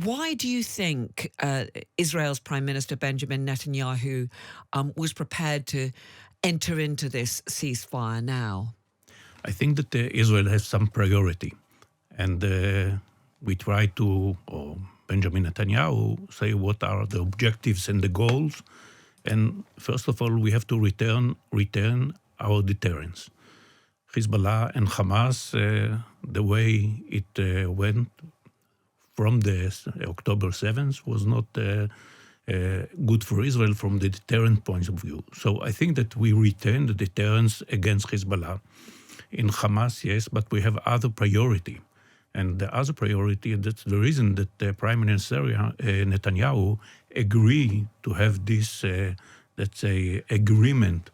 Why do you think Israel's Prime Minister Benjamin Netanyahu was prepared to enter into this ceasefire now? I think that Israel has some priority, and we try to, or Benjamin Netanyahu, say what are the objectives and the goals. And first of all, we have to return our deterrence. Hezbollah and Hamas, the way it went from the October 7th was not good for Israel from the deterrent point of view. So I think that we retain the deterrence against Hezbollah. In Hamas, yes, but we have other priority. And the other priority, that's the reason that Prime Minister Netanyahu agreed to have this, let's say, agreement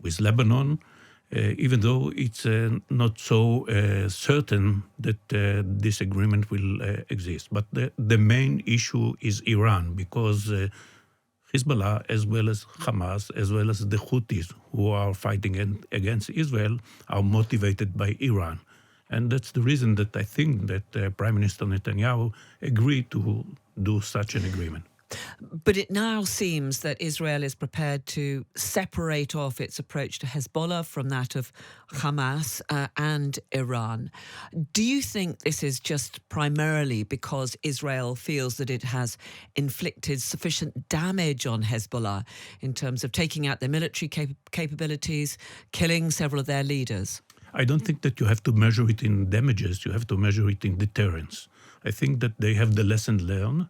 with Lebanon, even though it's not so certain that this agreement will exist. But the main issue is Iran, because Hezbollah, as well as Hamas, as well as the Houthis who are fighting against Israel, are motivated by Iran. And that's the reason that I think that Prime Minister Netanyahu agreed to do such an agreement. But it now seems that Israel is prepared to separate off its approach to Hezbollah from that of Hamas and Iran. Do you think this is just primarily because Israel feels that it has inflicted sufficient damage on Hezbollah in terms of taking out their military capabilities, killing several of their leaders? I don't think that you have to measure it in damages. You have to measure it in deterrence. I think that they have the lesson learned.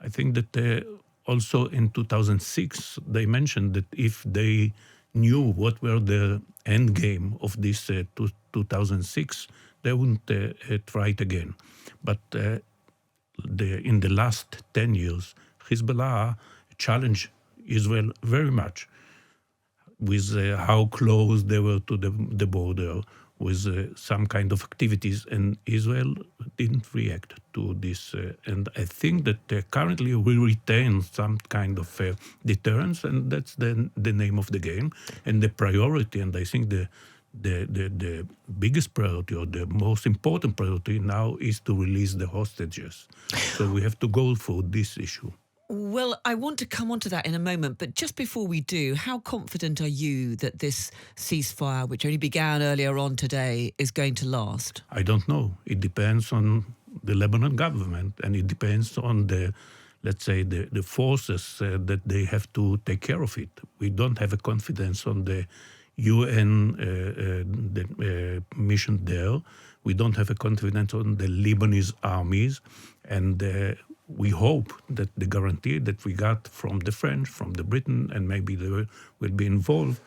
I think that also in 2006, they mentioned that if they knew what were the end game of this 2006, they wouldn't try it again. But in the last 10 years, Hezbollah challenged Israel very much with how close they were to the border, with some kind of activities, and Israel didn't react to this. And I think that currently we retain some kind of deterrence, and that's the name of the game. And the priority, and I think the biggest priority or the most important priority now is to release the hostages. So we have to go for this issue. Well, I want to come on to that in a moment, but just before we do, how confident are you that this ceasefire, which only began earlier on today, is going to last? I don't know. It depends on the Lebanon government, and it depends on let's say, the forces that they have to take care of it. We don't have a confidence on the UN mission there. We don't have a confidence on the Lebanese armies, and we hope that the guarantee that we got from the French, from the Britain, and maybe they will be involved,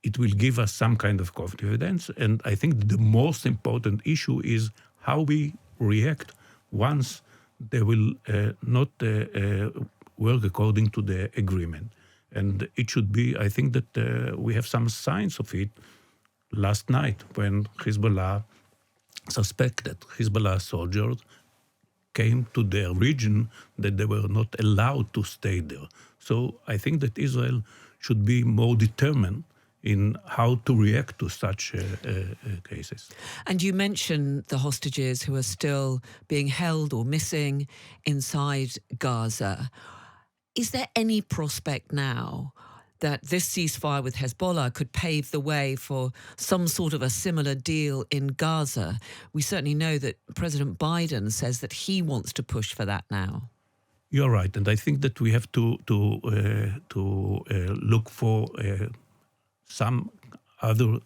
it will give us some kind of confidence. And I think the most important issue is how we react once they will not work according to the agreement. And it should be, I think that we have some signs of it last night when Hezbollah suspected Hezbollah soldiers came to their region that they were not allowed to stay there. So I think that Israel should be more determined in how to react to such cases. And you mentioned the hostages who are still being held or missing inside Gaza. Is there any prospect now that this ceasefire with Hezbollah could pave the way for some sort of a similar deal in Gaza? We certainly know that President Biden says that he wants to push for that now. You're right, and I think that we have to look for some other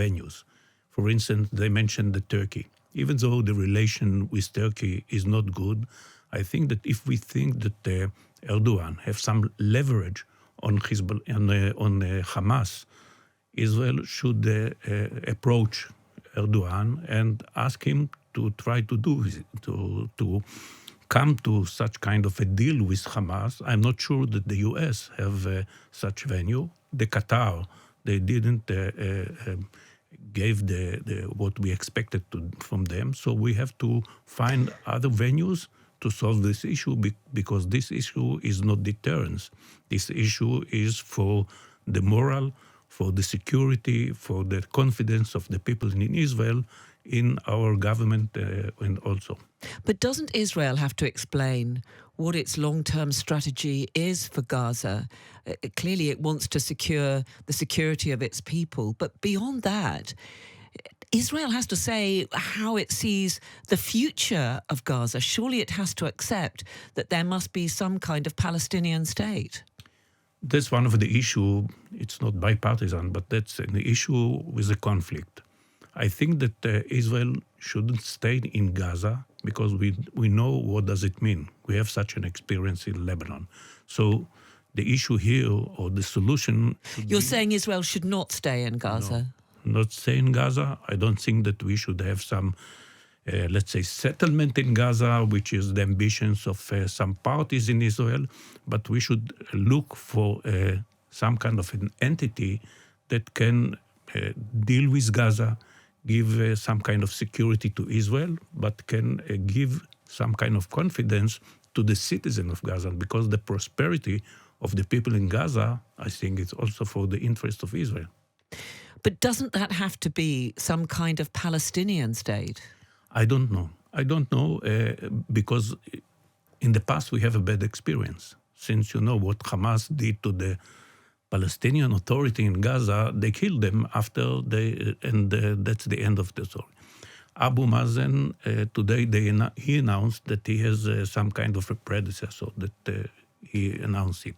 venues. For instance, they mentioned the Turkey. Even though the relation with Turkey is not good, I think that if we think that Erdogan have some leverage on Hezbollah, on Hamas, Israel should approach Erdogan and ask him to try to come to such kind of a deal with Hamas. I'm not sure that the U.S. have such venue. The Qatar, they didn't gave the what we expected from them. So we have to find other venues to solve this issue, because this issue is not deterrence. This issue is for the moral, for the security, for the confidence of the people in Israel, in our government and also. But doesn't Israel have to explain what its long-term strategy is for Gaza? Clearly it wants to secure the security of its people, but beyond that, Israel has to say how it sees the future of Gaza. Surely it has to accept that there must be some kind of Palestinian state. That's one of the issue. It's not bipartisan, but that's an issue with the conflict. I think that Israel shouldn't stay in Gaza because we know what does it mean. We have such an experience in Lebanon. So the issue here or the solution... You're saying Israel should not stay in Gaza? No, not stay in Gaza. I don't think that we should have some, let's say, settlement in Gaza, which is the ambitions of some parties in Israel. But we should look for some kind of an entity that can deal with Gaza, give some kind of security to Israel, but can give some kind of confidence to the citizens of Gaza, because the prosperity of the people in Gaza, I think, is also for the interest of Israel. But doesn't that have to be some kind of Palestinian state? I don't know. I don't know because in the past we have a bad experience. Since you know what Hamas did to the Palestinian Authority in Gaza, they killed them after that's the end of the story. Abu Mazen, today he announced that he has some kind of a predecessor, that he announced it.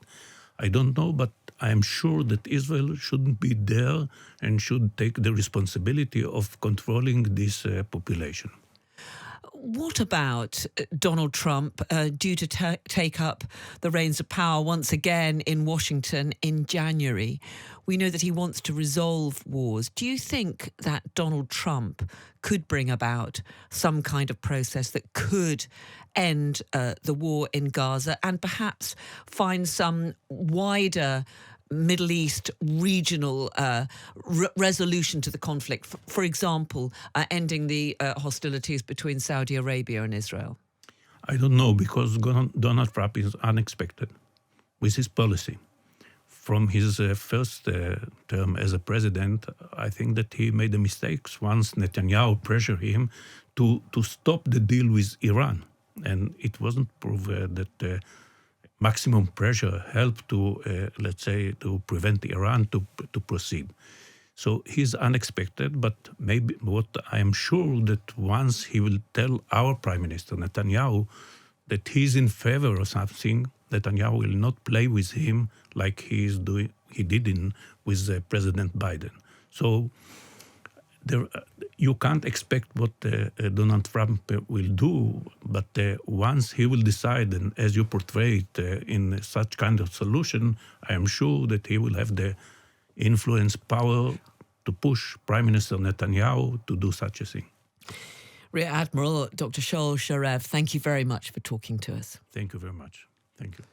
I don't know, but I am sure that Israel shouldn't be there and should take the responsibility of controlling this population. What about Donald Trump due to take up the reins of power once again in Washington in January? We know that he wants to resolve wars. Do you think that Donald Trump could bring about some kind of process that could end the war in Gaza and perhaps find some wider Middle East regional resolution to the conflict, for example, ending the hostilities between Saudi Arabia and Israel? I don't know, because Donald Trump is unexpected with his policy. From his first term as a president, I think that he made the mistakes once Netanyahu pressured him to stop the deal with Iran. And it wasn't proven that maximum pressure helped to, let's say, to prevent Iran to proceed. So he's unexpected, but maybe what I am sure that once he will tell our Prime Minister Netanyahu that he's in favor of something, Netanyahu will not play with him like he did with President Biden. So you can't expect what Donald Trump will do, but once he will decide, and as you portray it in such kind of solution, I am sure that he will have the influence, power to push Prime Minister Netanyahu to do such a thing. Rear Admiral Dr. Shaul Chorev, thank you very much for talking to us. Thank you very much. Thank you.